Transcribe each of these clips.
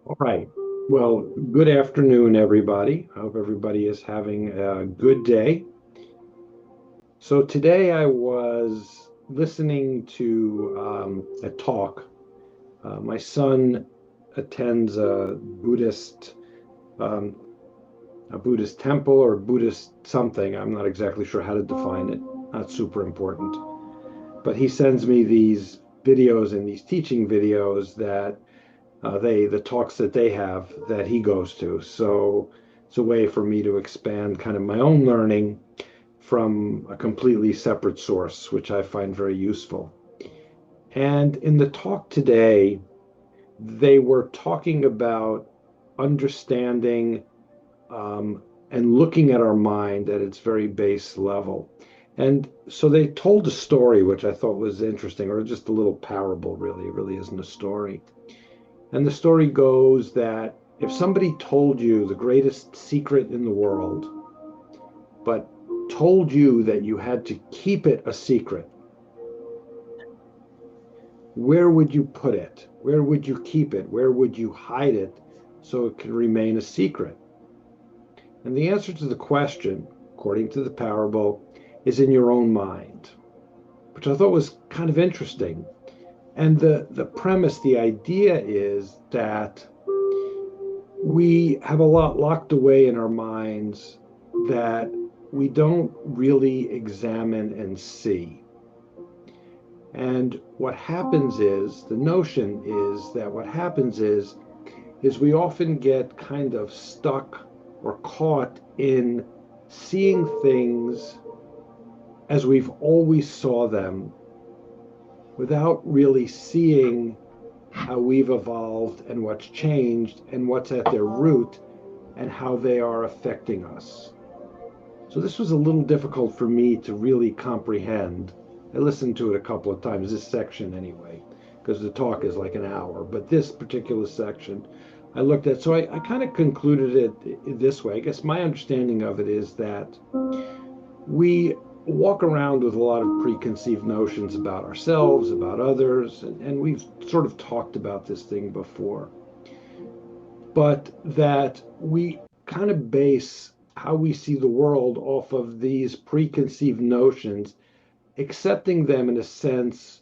All right. Well, good afternoon, everybody. I hope everybody is having a good day. So today I was listening to a talk. My son attends um, a Buddhist temple or Buddhist something. I'm not exactly sure how to define it. Not super important. But he sends me these videos and these teaching videos that the talks that they have that he goes to. So it's a way for me to expand kind of my own learning from a completely separate source, which I find very useful. And in the talk today, they were talking about understanding um, and looking at our mind at its very base level. And so they told a story, which I thought was interesting, or just a little parable, really. It really isn't a story. And the story goes that if somebody told you the greatest secret in the world, but told you that you had to keep it a secret, where would you put it? Where would you keep it? Where would you hide it so it could remain a secret? And the answer to the question, according to the parable, is in your own mind, which I thought was kind of interesting. And the premise, the idea is that we have a lot locked away in our minds that we don't really examine and see. And what happens is, the notion is that what happens is we often get kind of stuck or caught in seeing things as we've always saw them without really seeing how we've evolved and what's changed and what's at their root and how they are affecting us. So this was a little difficult for me to really comprehend. I listened to it a couple of times, this section anyway, because the talk is like an hour. But this particular section I looked at. So I kind of concluded it this way. I guess my understanding of it is that we walk around with a lot of preconceived notions about ourselves, about others, and we've sort of talked about this thing before, but that we kind of base how we see the world off of these preconceived notions, accepting them in a sense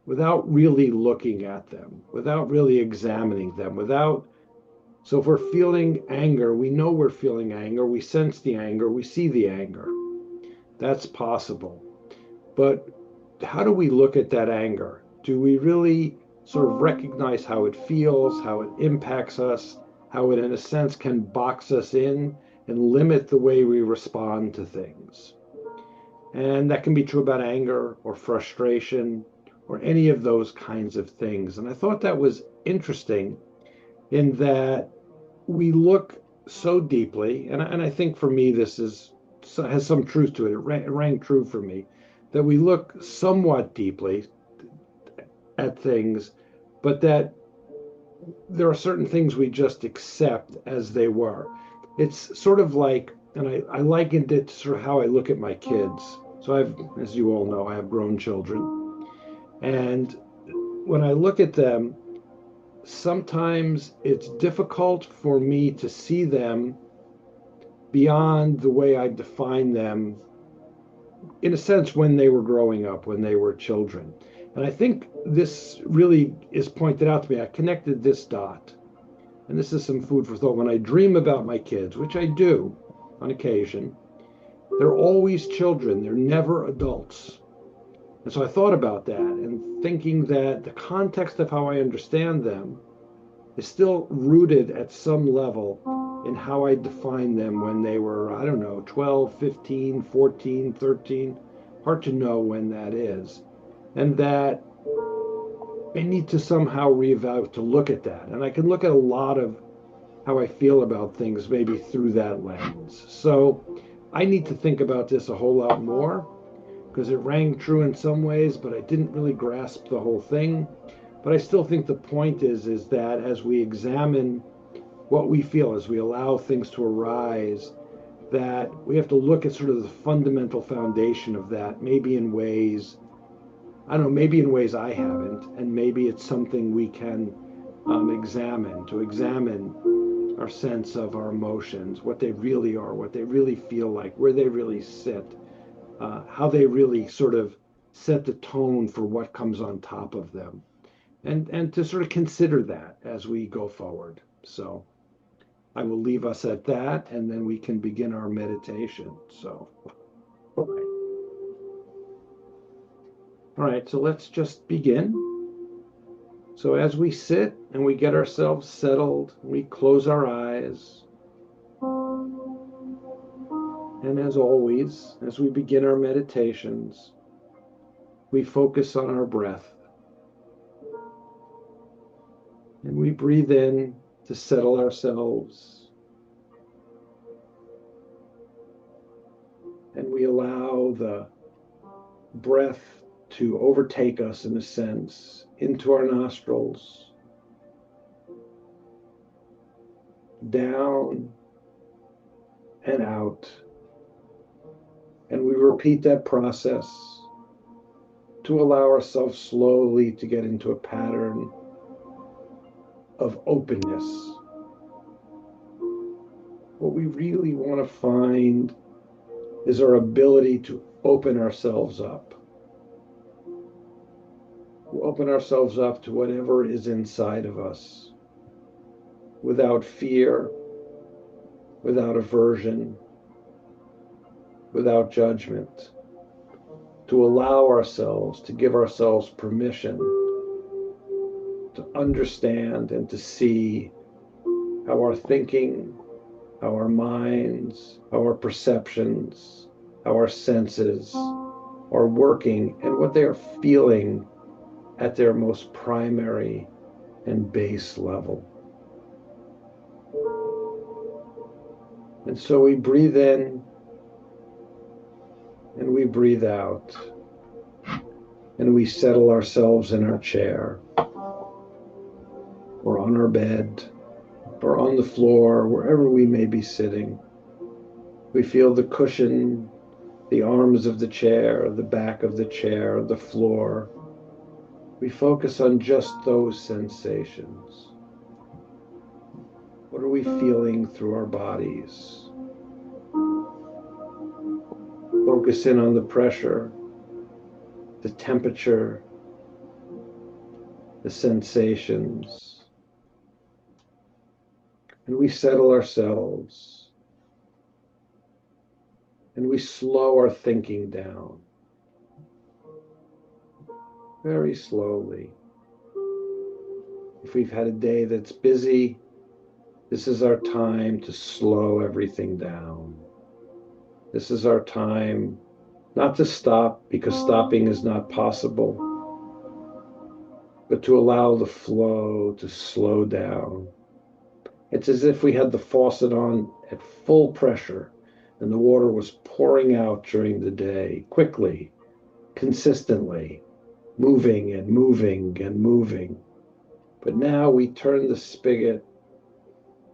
without really looking at them, without really examining them, without. So if we're feeling anger, we know we're feeling anger, we sense the anger, we see the anger. That's possible. But how do we look at that anger? Do we really sort of recognize how it feels, how it impacts us, how it, in a sense, can box us in and limit the way we respond to things? And that can be true about anger or frustration or any of those kinds of things. And I thought that was interesting in that we look so deeply, and I think for me, this is has some truth to it. It rang true for me that we look somewhat deeply at things, but that there are certain things we just accept as they were. It's sort of like, and I likened it to sort of how I look at my kids. So I've, as you all know, I have grown children. And when I look at them, sometimes it's difficult for me to see them beyond the way I define them, in a sense, when they were growing up, when they were children. And I think this really is pointed out to me. I connected this dot, and this is some food for thought. When I dream about my kids, which I do on occasion, they're always children, they're never adults. And so I thought about that and thinking that the context of how I understand them is still rooted at some level in how I define them when they were, I don't know, 12, 15, 14, 13. Hard to know when that is. And that I need to somehow reevaluate to look at that. And I can look at a lot of how I feel about things maybe through that lens. So I need to think about this a whole lot more because it rang true in some ways, but I didn't really grasp the whole thing. But I still think the point is that as we examine what we feel, as we allow things to arise, that we have to look at sort of the fundamental foundation of that, maybe in ways, I don't know, maybe in ways I haven't, and maybe it's something we can to examine our sense of our emotions, what they really are, what they really feel like, where they really sit, how they really sort of set the tone for what comes on top of them, and to sort of consider that as we go forward. So I will leave us at that, and then we can begin our meditation. So, all right, so let's just begin. So as we sit and we get ourselves settled, we close our eyes. And as always, as we begin our meditations, we focus on our breath. And we breathe in to settle ourselves. And we allow the breath to overtake us, in a sense, into our nostrils, down and out. And we repeat that process to allow ourselves slowly to get into a pattern of openness. What we really want to find is our ability to open ourselves up. To open ourselves up to whatever is inside of us, without fear, without aversion, without judgment. To allow ourselves, to give ourselves permission to understand and to see how our thinking, how our minds, how our perceptions, how our senses are working and what they are feeling at their most primary and base level. And so we breathe in and we breathe out, and we settle ourselves in our chair or on our bed or on the floor, wherever we may be sitting. We feel the cushion, the arms of the chair, the back of the chair, the floor. We focus on just those sensations. What are we feeling through our bodies? Focus in on the pressure, the temperature, the sensations. And we settle ourselves. And we slow our thinking down. Very slowly. If we've had a day that's busy, this is our time to slow everything down. This is our time not to stop, because stopping is not possible, but to allow the flow to slow down. It's as if we had the faucet on at full pressure and the water was pouring out during the day, quickly, consistently, moving and moving and moving. But now we turn the spigot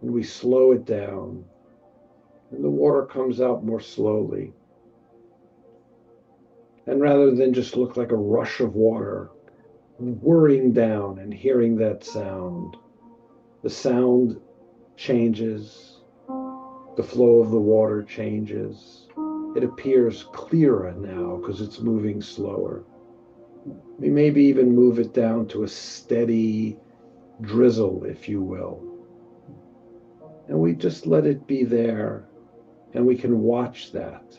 and we slow it down, and the water comes out more slowly. And rather than just look like a rush of water whirring down and hearing that sound, the sound changes, the flow of the water changes. It appears clearer now because it's moving slower. We maybe even move it down to a steady drizzle, if you will. And we just let it be there, and we can watch that.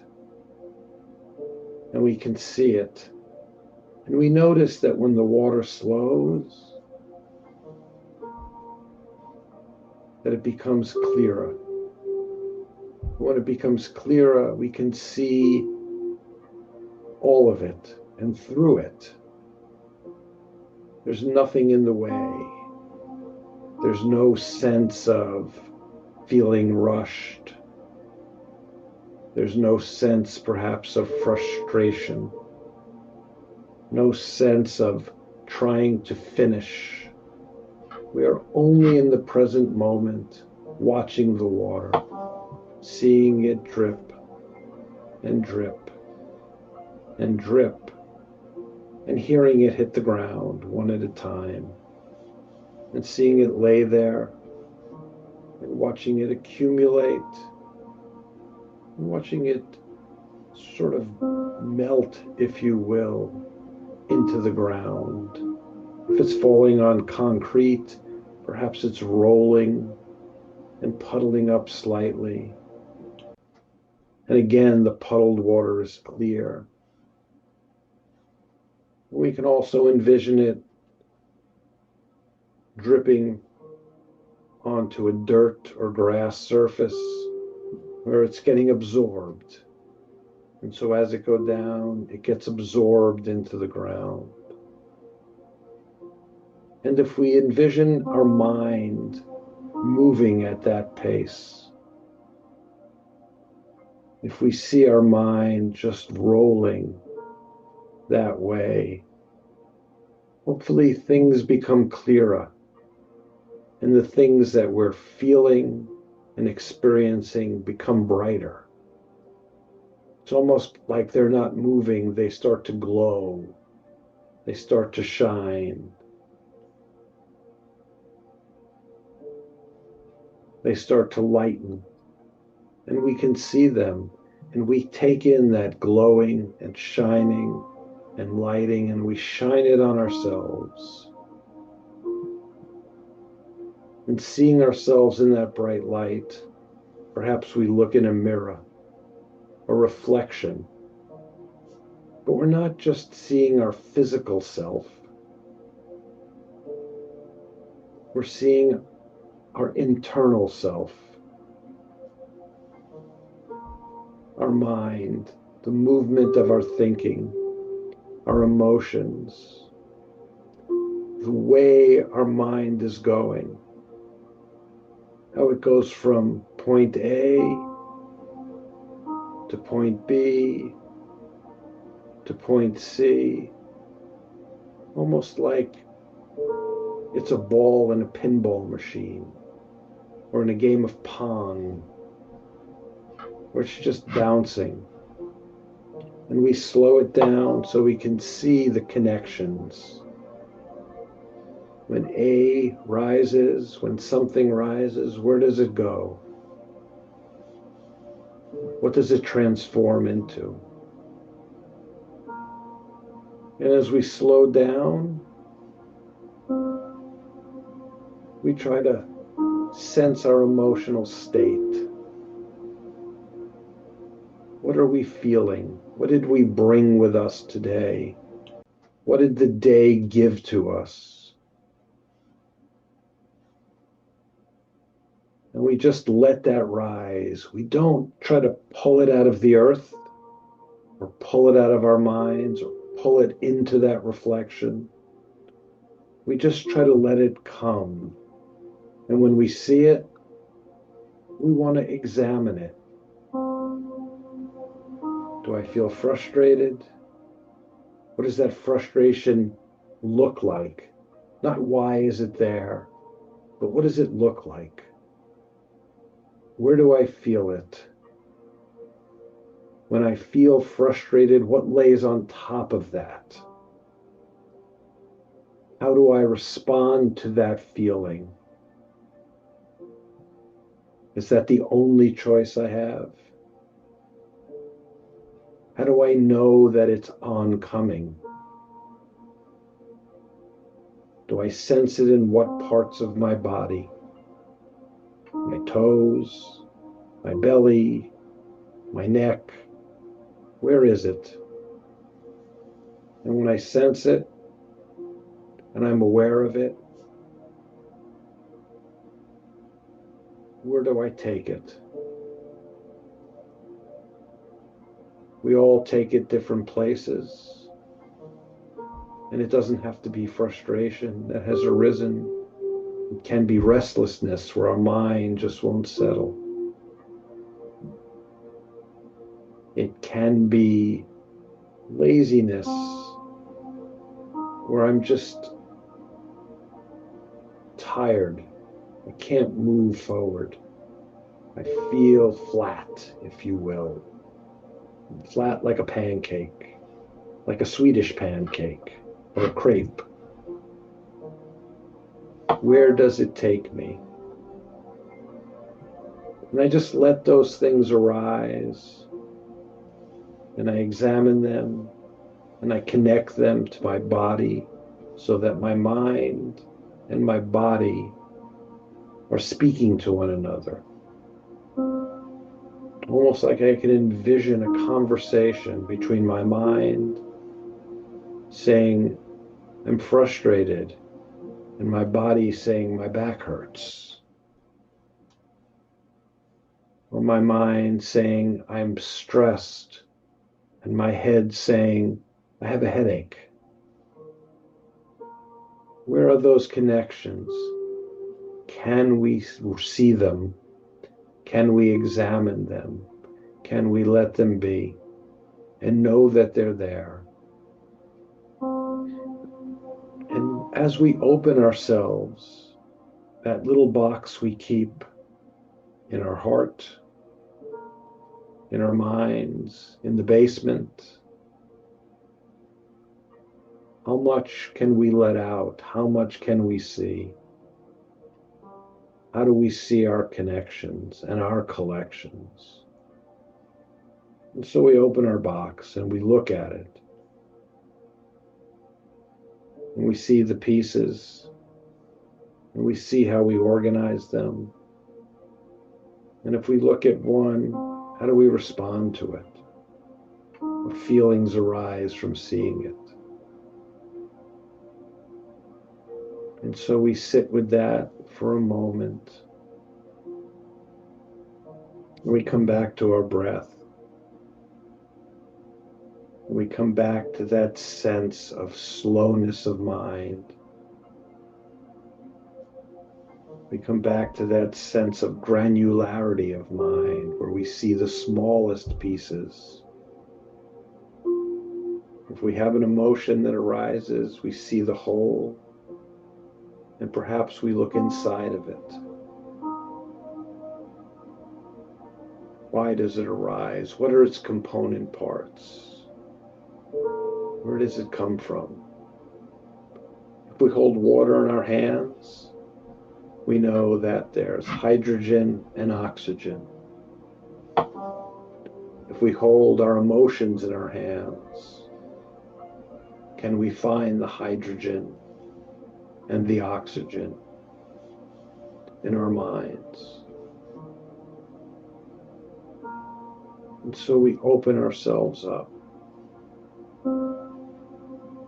And we can see it. And we notice that when the water slows, that it becomes clearer. When it becomes clearer, we can see all of it and through it. There's nothing in the way. There's no sense of feeling rushed. There's no sense, perhaps, of frustration. No sense of trying to finish. We are only in the present moment, watching the water, seeing it drip and drip and drip, and hearing it hit the ground one at a time. and seeing it lay there and watching it accumulate and watching it sort of melt, if you will, into the ground. If it's falling on concrete, perhaps it's rolling and puddling up slightly. And again, the puddled water is clear. We can also envision it dripping onto a dirt or grass surface where it's getting absorbed. And so as it goes down, it gets absorbed into the ground. And if we envision our mind moving at that pace, if we see our mind just rolling that way, hopefully things become clearer and the things that we're feeling and experiencing become brighter. It's almost like they're not moving, they start to glow, they start to shine, they start to lighten, and we can see them, and we take in that glowing and shining and lighting, and we shine it on ourselves. And seeing ourselves in that bright light, perhaps we look in a mirror, a reflection, but we're not just seeing our physical self. We're seeing our internal self, our mind, the movement of our thinking, our emotions, the way our mind is going, how it goes from point A to point B to point C, almost like it's a ball in a pinball machine or in a game of Pong, where it's just bouncing. And we slow it down so we can see the connections. When A rises, when something rises, where does it go? What does it transform into? And as we slow down, we try to sense our emotional state. What are we feeling? What did we bring with us today? What did the day give to us? And we just let that rise. We don't try to pull it out of the earth or pull it out of our minds or pull it into that reflection. We just try to let it come. And when we see it, we want to examine it. Do I feel frustrated? What does that frustration look like? Not why is it there, but what does it look like? Where do I feel it? When I feel frustrated, what lays on top of that? How do I respond to that feeling? Is that the only choice I have? How do I know that it's oncoming? Do I sense it in what parts of my body? My toes, my belly, my neck. Where is it? And when I sense it and I'm aware of it, where do I take it? We all take it different places. And it doesn't have to be frustration that has arisen. It can be restlessness where our mind just won't settle. It can be laziness where I'm just tired. I can't move forward. I feel flat, if you will. Flat like a pancake, like a Swedish pancake or a crepe. Where does it take me? And I just let those things arise, and I examine them, and I connect them to my body so that my mind and my body are speaking to one another. Almost like I can envision a conversation between my mind saying, I'm frustrated, and my body saying, my back hurts. Or my mind saying, I'm stressed, and my head saying, I have a headache. Where are those connections? Can we see them? Can we examine them? Can we let them be and know that they're there? And as we open ourselves, that little box we keep in our heart, in our minds, in the basement, how much can we let out? How much can we see? How do we see our connections and our collections? And so we open our box and we look at it. And we see the pieces. And we see how we organize them. And if we look at one, how do we respond to it? What feelings arise from seeing it? And so we sit with that for a moment. We come back to our breath. We come back to that sense of slowness of mind. We come back to that sense of granularity of mind, where we see the smallest pieces. If we have an emotion that arises, we see the whole, and perhaps we look inside of it. Why does it arise? What are its component parts? Where does it come from? If we hold water in our hands, we know that there's hydrogen and oxygen. If we hold our emotions in our hands, can we find the hydrogen and the oxygen in our minds? And so we open ourselves up.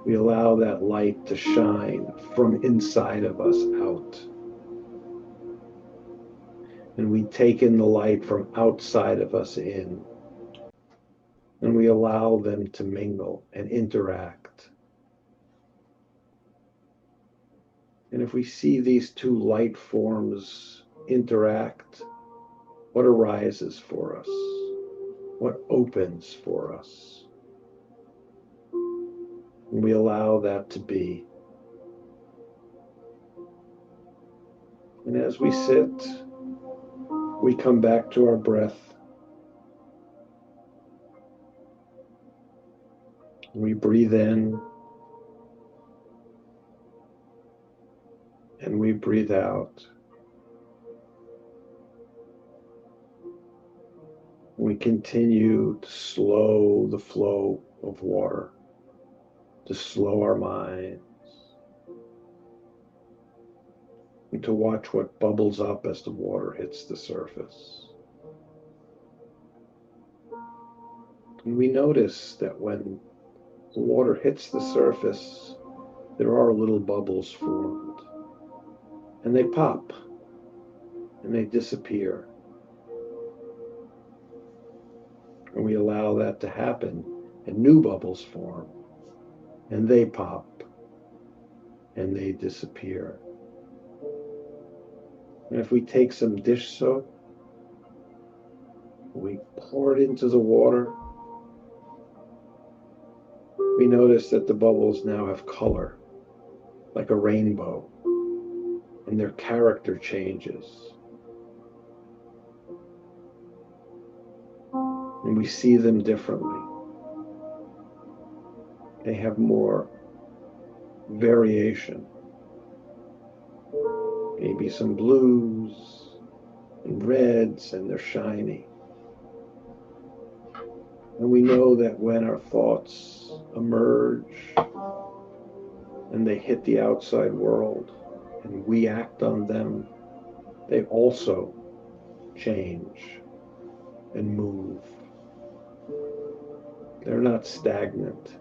We allow that light to shine from inside of us out. And we take in the light from outside of us in. And we allow them to mingle and interact. And if we see these two light forms interact, what arises for us? What opens for us? And we allow that to be. And as we sit, we come back to our breath. We breathe in and we breathe out. We continue to slow the flow of water, to slow our minds, and to watch what bubbles up as the water hits the surface. And we notice that when the water hits the surface, there are little bubbles formed, and they pop, and they disappear. And we allow that to happen, and new bubbles form, and they pop, and they disappear. And if we take some dish soap, we pour it into the water, we notice that the bubbles now have color, like a rainbow, and their character changes. And we see them differently. They have more variation. maybe some blues and reds, and they're shiny. And we know that when our thoughts emerge and they hit the outside world and we act on them, they also change and move. They're not stagnant.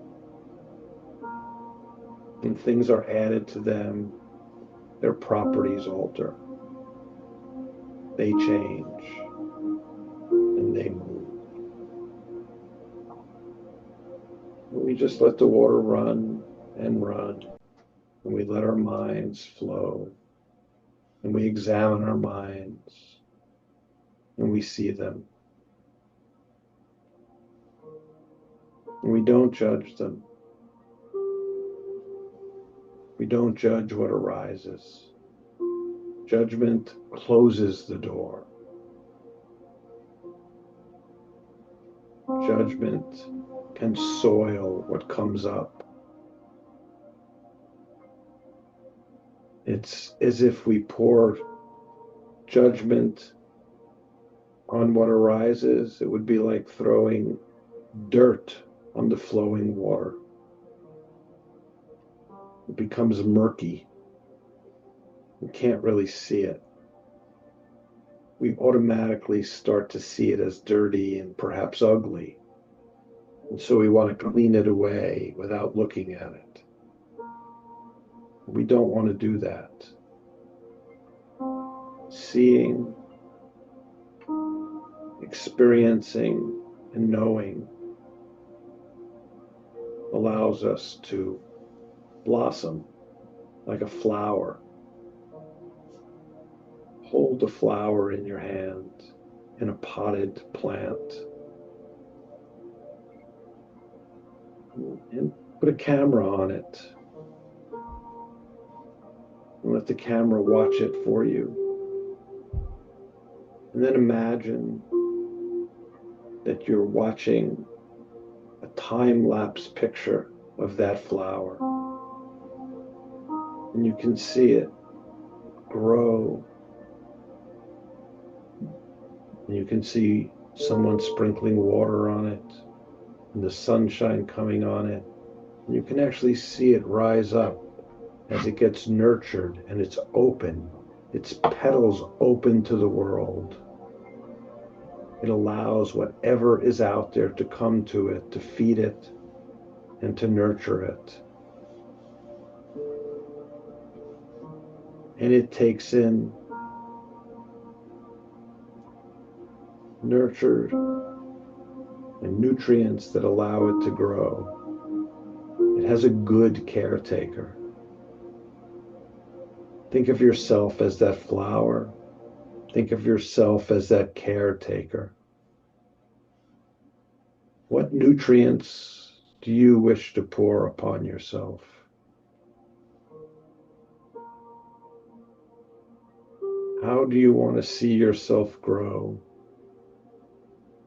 When things are added to them, their properties alter. They change and they move. We just let the water run and run, and we let our minds flow, and we examine our minds, and we see them. And we don't judge them. We don't judge what arises. Judgment closes the door. Judgment can soil what comes up. It's as if we pour judgment on what arises. It would be like throwing dirt on the flowing water. It becomes murky. We can't really see it. We automatically start to see it as dirty and perhaps ugly. And so we want to clean it away without looking at it. We don't want to do that. Seeing, experiencing, and knowing allows us to blossom like a flower. Hold a flower in your hand in a potted plant and put a camera on it and let the camera watch it for you. And then imagine that you're watching a time-lapse picture of that flower. And you can see it grow. And you can see someone sprinkling water on it and the sunshine coming on it. And you can actually see it rise up as it gets nurtured and it's open. Its petals open to the world. It allows whatever is out there to come to it, to feed it, and to nurture it. And it takes in nurtured and nutrients that allow it to grow. It has a good caretaker. Think of yourself as that flower. Think of yourself as that caretaker. What nutrients do you wish to pour upon yourself? How do you want to see yourself grow?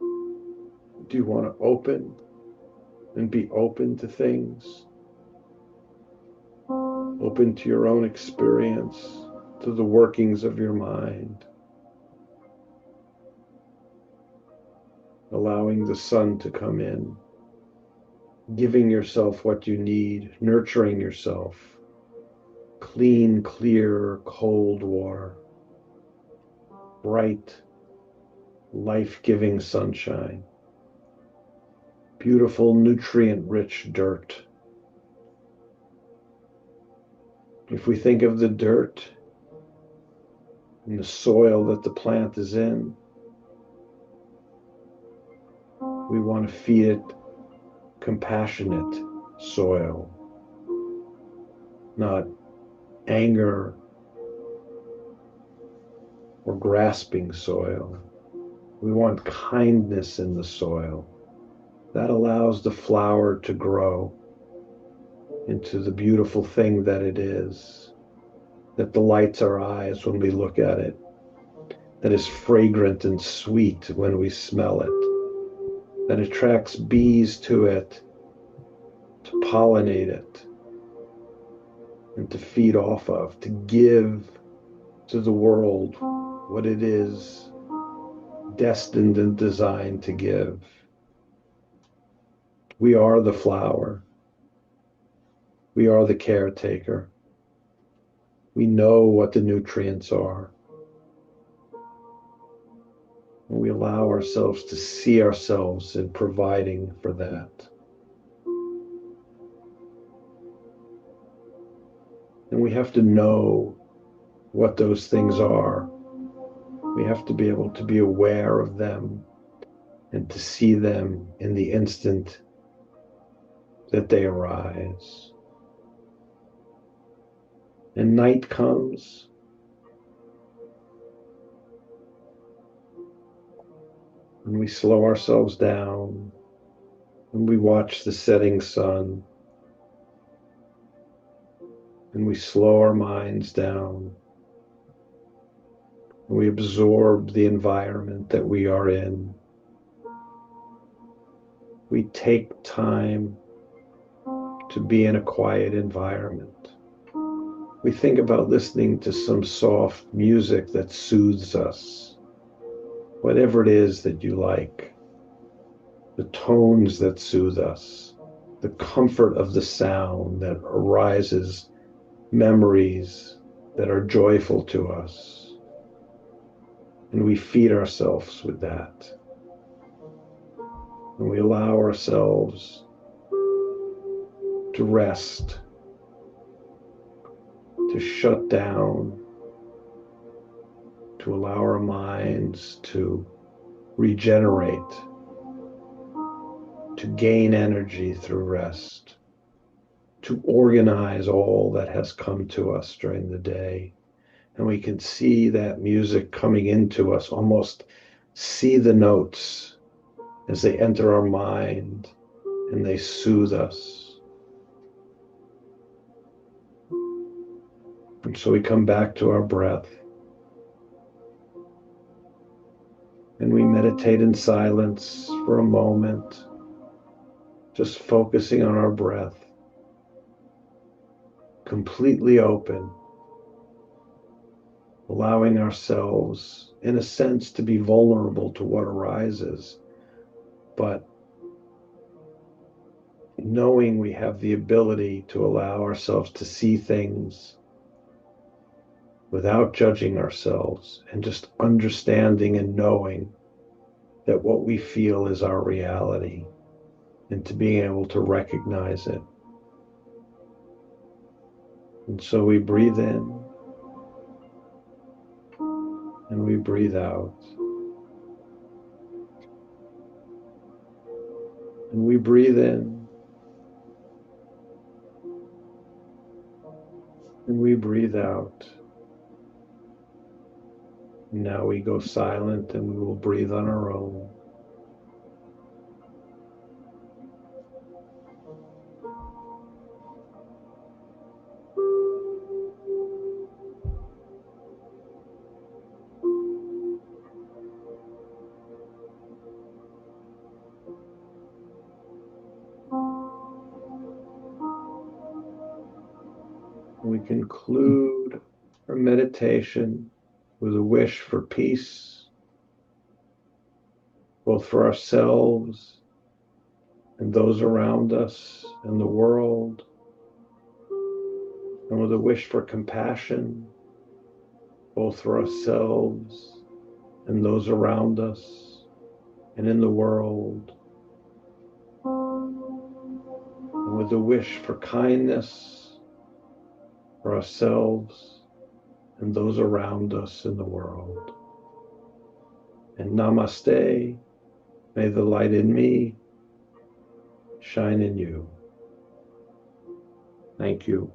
Do you want to open and be open to things? Open to your own experience, to the workings of your mind. Allowing the sun to come in, giving yourself what you need, nurturing yourself. Clean, clear, cold water. Bright, life-giving sunshine. Beautiful, nutrient-rich dirt. If we think of the dirt and the soil that the plant is in, we want to feed it compassionate soil, not anger or grasping soil. We want kindness in the soil. That allows the flower to grow into the beautiful thing that it is, that delights our eyes when we look at it, that is fragrant and sweet when we smell it, that attracts bees to it, to pollinate it, and to feed off of, to give to the world what it is destined and designed to give. We are the flower. We are the caretaker. We know what the nutrients are. And we allow ourselves to see ourselves in providing for that. And we have to know what those things are. We have to be able to be aware of them and to see them in the instant that they arise. And night comes, and we slow ourselves down, and we watch the setting sun, and we slow our minds down, and we absorb the environment that we are in. We take time to be in a quiet environment. We think about listening to some soft music that soothes us, whatever it is that you like, the tones that soothe us, the comfort of the sound that arises memories that are joyful to us. And we feed ourselves with that. And we allow ourselves to rest, to shut down, to allow our minds to regenerate, to gain energy through rest, to organize all that has come to us during the day. And we can see that music coming into us, almost see the notes as they enter our mind and they soothe us. And so we come back to our breath and we meditate in silence for a moment, just focusing on our breath, completely open, allowing ourselves, in a sense, to be vulnerable to what arises, but knowing we have the ability to allow ourselves to see things without judging ourselves, and just understanding and knowing that what we feel is our reality, and to being able to recognize it. And so we breathe in and we breathe out. And we breathe in and we breathe out. And now we go silent and we will breathe on our own. We conclude our meditation with a wish for peace, both for ourselves and those around us and the world, and with a wish for compassion, both for ourselves and those around us and in the world, and with a wish for kindness for ourselves and those around us in the world. And namaste, may the light in me shine in you. Thank you.